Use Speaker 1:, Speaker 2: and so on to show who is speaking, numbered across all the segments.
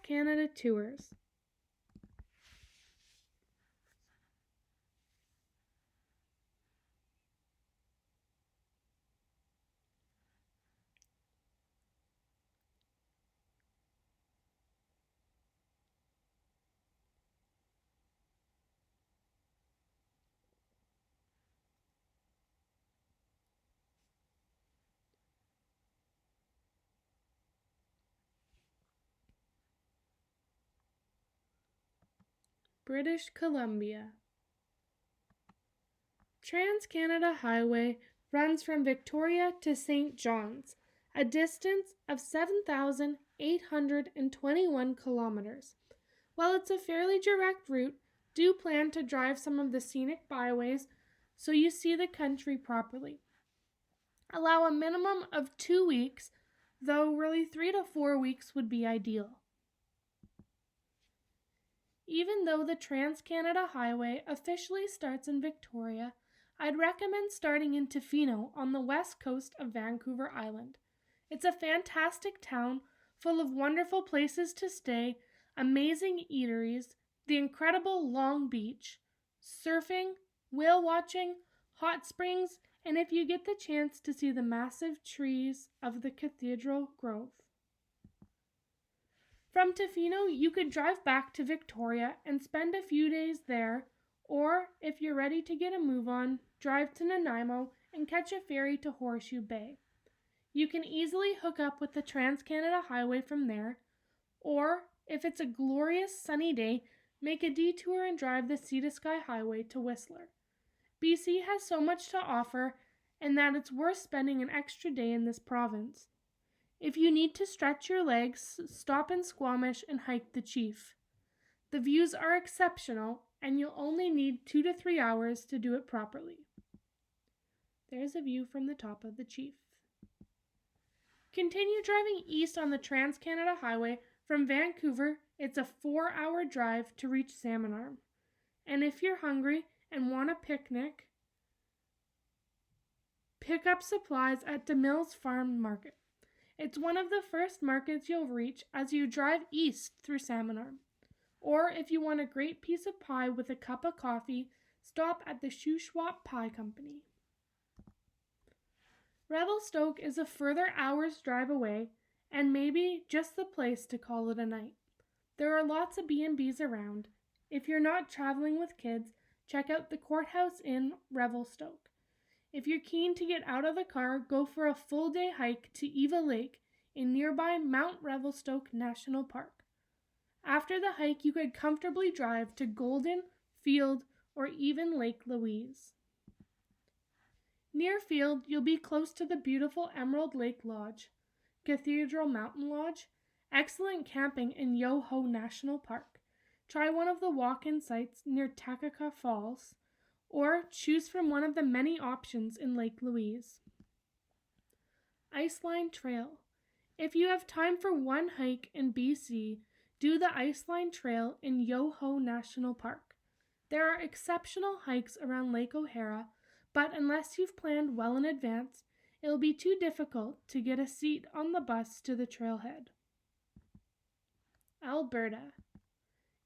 Speaker 1: Canada Tours. British Columbia. Trans-Canada Highway runs from Victoria to St. John's, a distance of 7,821 kilometers. While it's a fairly direct route, do plan to drive some of the scenic byways so you see the country properly. Allow a minimum of 2 weeks, though really 3 to 4 weeks would be ideal. Even though the Trans-Canada Highway officially starts in Victoria, I'd recommend starting in Tofino on the west coast of Vancouver Island. It's a fantastic town full of wonderful places to stay, amazing eateries, the incredible Long Beach, surfing, whale watching, hot springs, and if you get the chance to see the massive trees of the Cathedral Grove. From Tofino, you could drive back to Victoria and spend a few days there, or if you're ready to get a move on, drive to Nanaimo and catch a ferry to Horseshoe Bay. You can easily hook up with the Trans-Canada Highway from there, or if it's a glorious sunny day, make a detour and drive the Sea to Sky Highway to Whistler. BC has so much to offer, and that it's worth spending an extra day in this province. If you need to stretch your legs, stop in Squamish and hike the Chief. The views are exceptional, and you'll only need 2 to 3 hours to do it properly. There's a view from the top of the Chief. Continue driving east on the Trans-Canada Highway. From Vancouver, it's a 4-hour drive to reach Salmon Arm. And if you're hungry and want a picnic, pick up supplies at DeMille's Farm Market. It's one of the first markets you'll reach as you drive east through Salmon Arm. Or if you want a great piece of pie with a cup of coffee, stop at the Shuswap Pie Company. Revelstoke is a further hour's drive away, and maybe just the place to call it a night. There are lots of B&Bs around. If you're not traveling with kids, check out the Courthouse Inn, Revelstoke. If you're keen to get out of the car, go for a full-day hike to Eva Lake in nearby Mount Revelstoke National Park. After the hike, you could comfortably drive to Golden, Field, or even Lake Louise. Near Field, you'll be close to the beautiful Emerald Lake Lodge, Cathedral Mountain Lodge, excellent camping in Yoho National Park. Try one of the walk-in sites near Takaka Falls, or choose from one of the many options in Lake Louise. Iceline Trail. If you have time for one hike in BC, do the Iceline Trail in Yoho National Park. There are exceptional hikes around Lake O'Hara, but unless you've planned well in advance, it will be too difficult to get a seat on the bus to the trailhead. Alberta.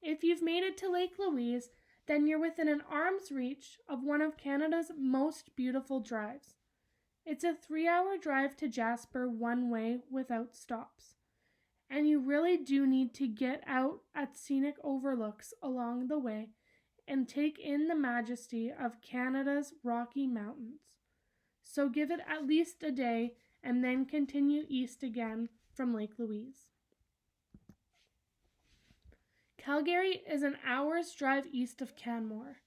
Speaker 1: If you've made it to Lake Louise, then you're within an arm's reach of one of Canada's most beautiful drives. It's a 3-hour drive to Jasper one way without stops. And you really do need to get out at scenic overlooks along the way and take in the majesty of Canada's Rocky Mountains. So give it at least a day and then continue east again from Lake Louise. Calgary is an hour's drive east of Canmore.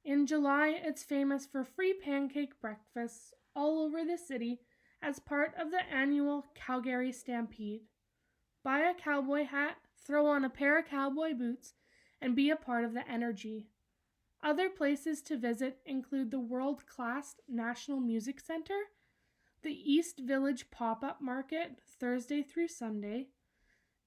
Speaker 1: In July, it's famous for free pancake breakfasts all over the city as part of the annual Calgary Stampede. Buy a cowboy hat, throw on a pair of cowboy boots, and be a part of the energy. Other places to visit include the world-class National Music Center, the East Village Pop-Up Market Thursday through Sunday,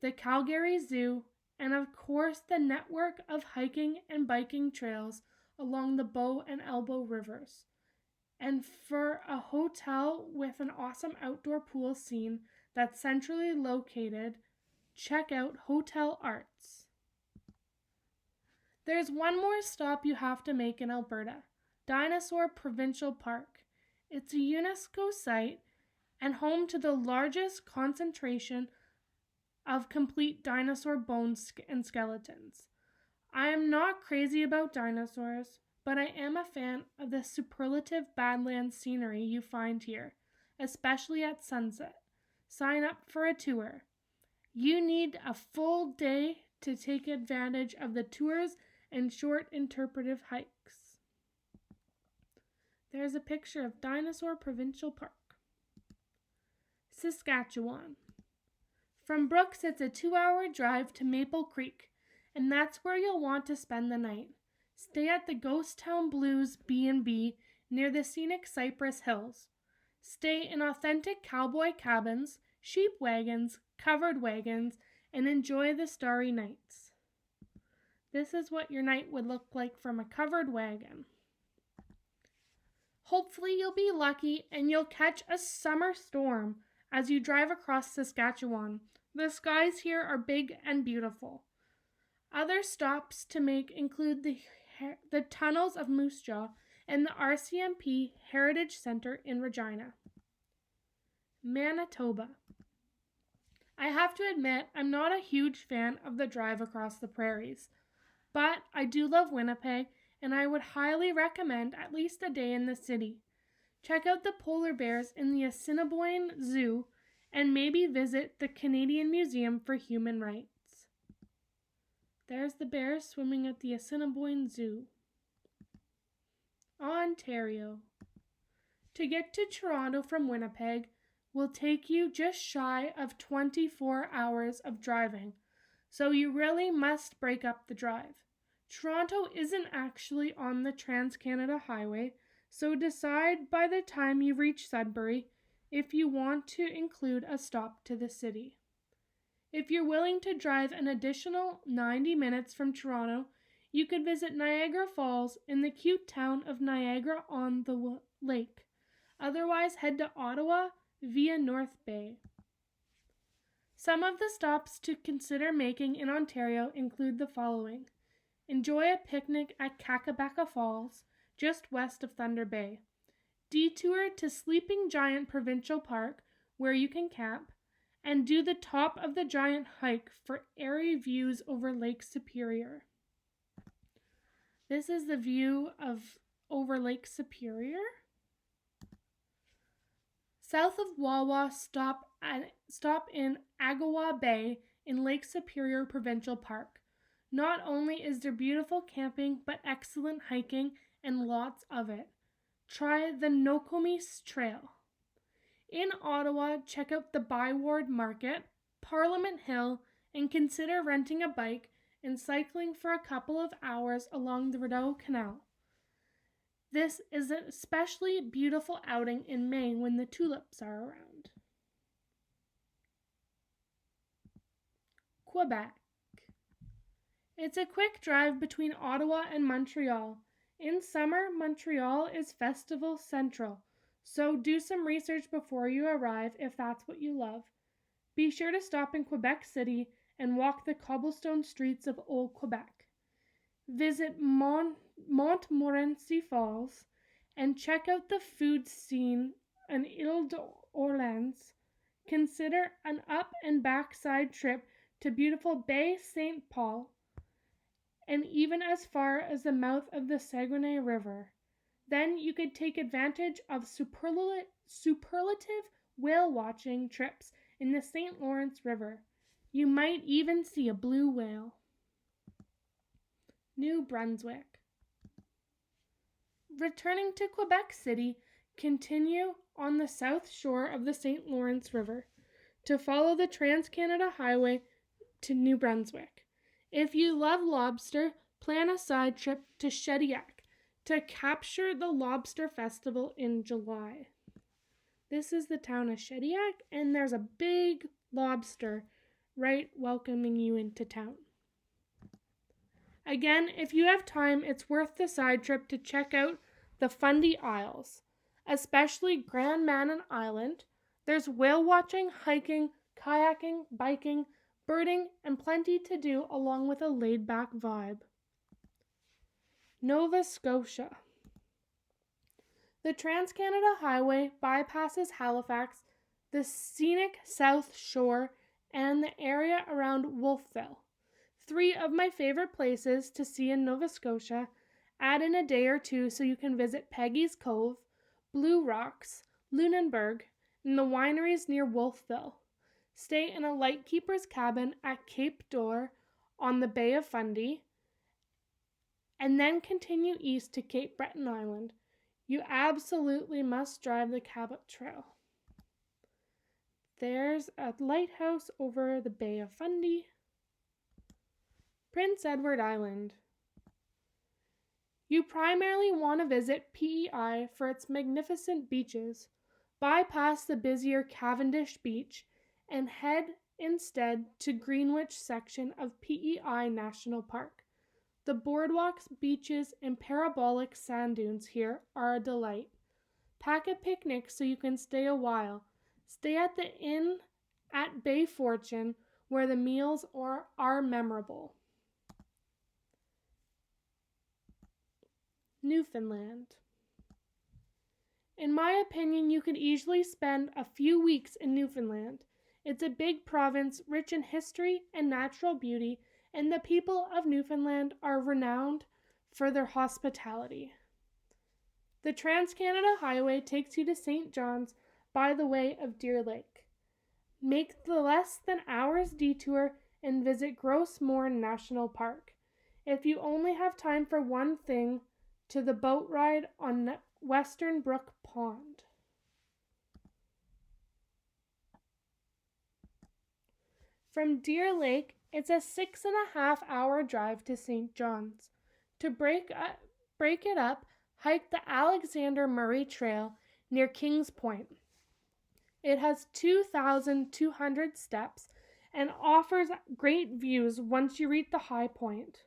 Speaker 1: the Calgary Zoo, and of course the network of hiking and biking trails along the Bow and Elbow rivers. And for a hotel with an awesome outdoor pool scene that's centrally located, check out Hotel Arts. There's one more stop you have to make in Alberta, Dinosaur Provincial Park. It's a UNESCO site and home to the largest concentration of complete dinosaur bones and skeletons. I am not crazy about dinosaurs, but I am a fan of the superlative Badlands scenery you find here, especially at sunset. Sign up for a tour. You need a full day to take advantage of the tours and short interpretive hikes. There's a picture of Dinosaur Provincial Park. Saskatchewan. From Brooks, it's a 2-hour drive to Maple Creek, and that's where you'll want to spend the night. Stay at the Ghost Town Blues B&B near the scenic Cypress Hills. Stay in authentic cowboy cabins, sheep wagons, covered wagons, and enjoy the starry nights. This is what your night would look like from a covered wagon. Hopefully you'll be lucky and you'll catch a summer storm as you drive across Saskatchewan. The skies here are big and beautiful. Other stops to make include the tunnels of Moose Jaw and the RCMP Heritage Center in Regina. Manitoba. I have to admit, I'm not a huge fan of the drive across the prairies, but I do love Winnipeg, and I would highly recommend at least a day in the city. Check out the polar bears in the Assiniboine Zoo and maybe visit the Canadian Museum for Human Rights. There's the bears swimming at the Assiniboine Zoo. Ontario. To get to Toronto from Winnipeg will take you just shy of 24 hours of driving, so you really must break up the drive. Toronto isn't actually on the Trans-Canada Highway, so decide by the time you reach Sudbury if you want to include a stop to the city. If you're willing to drive an additional 90 minutes from Toronto, you could visit Niagara Falls in the cute town of Niagara-on-the-Lake. Otherwise, head to Ottawa via North Bay. Some of the stops to consider making in Ontario include the following. Enjoy a picnic at Kakabaka Falls, just west of Thunder Bay. Detour to Sleeping Giant Provincial Park, where you can camp, and do the top of the giant hike for airy views over Lake Superior. This is the view over Lake Superior. South of Wawa, stop in Agawa Bay in Lake Superior Provincial Park. Not only is there beautiful camping, but excellent hiking and lots of it. Try the Nokomis Trail. In Ottawa, check out the Byward Market, Parliament Hill, and consider renting a bike and cycling for a couple of hours along the Rideau Canal. This is an especially beautiful outing in May when the tulips are around. Quebec. It's a quick drive between Ottawa and Montreal. In summer, Montreal is Festival Central, so do some research before you arrive if that's what you love. Be sure to stop in Quebec City and walk the cobblestone streets of Old Quebec. Visit Montmorency Falls and check out the food scene in Ile-d'Orleans. Consider an up and backside trip to beautiful Bay St. Paul and even as far as the mouth of the Saguenay River. Then you could take advantage of superlative whale watching trips in the St. Lawrence River. You might even see a blue whale. New Brunswick. Returning to Quebec City, continue on the south shore of the St. Lawrence River to follow the Trans-Canada Highway to New Brunswick. If you love lobster, plan a side trip to Shediac to capture the Lobster Festival in July. This is the town of Shediac, and there's a big lobster right welcoming you into town. Again, if you have time, it's worth the side trip to check out the Fundy Isles, especially Grand Manan Island. There's whale watching, hiking, kayaking, biking, birding, and plenty to do along with a laid-back vibe. Nova Scotia. The Trans-Canada Highway bypasses Halifax, the scenic South Shore, and the area around Wolfville. 3 of my favorite places to see in Nova Scotia. Add in a day or two so you can visit Peggy's Cove, Blue Rocks, Lunenburg, and the wineries near Wolfville. Stay in a lightkeeper's cabin at Cape Dore on the Bay of Fundy, and then continue east to Cape Breton Island. You absolutely must drive the Cabot Trail. There's a lighthouse over the Bay of Fundy. Prince Edward Island. You primarily want to visit PEI for its magnificent beaches. Bypass the busier Cavendish Beach and head instead to Greenwich section of PEI National Park. The boardwalks, beaches, and parabolic sand dunes here are a delight. Pack a picnic so you can stay a while. Stay at the inn at Bay Fortune where the meals are memorable. Newfoundland. In my opinion, you could easily spend a few weeks in Newfoundland. It's a big province rich in history and natural beauty, and the people of Newfoundland are renowned for their hospitality. The Trans-Canada Highway takes you to St. John's by the way of Deer Lake. Make the less than hour's detour and visit Gros Morne National Park. If you only have time for one thing, to the boat ride on Western Brook Pond. From Deer Lake, it's a 6.5-hour drive to St. John's. To break it up, hike the Alexander Murray Trail near Kings Point. It has 2,200 steps and offers great views once you reach the high point.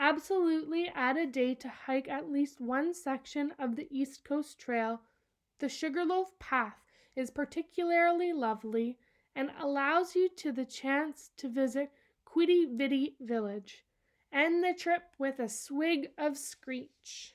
Speaker 1: Absolutely add a day to hike at least one section of the East Coast Trail. The Sugarloaf Path is particularly lovely and allows you the chance to visit Quidi Vidi Village. End the trip with a swig of Screech.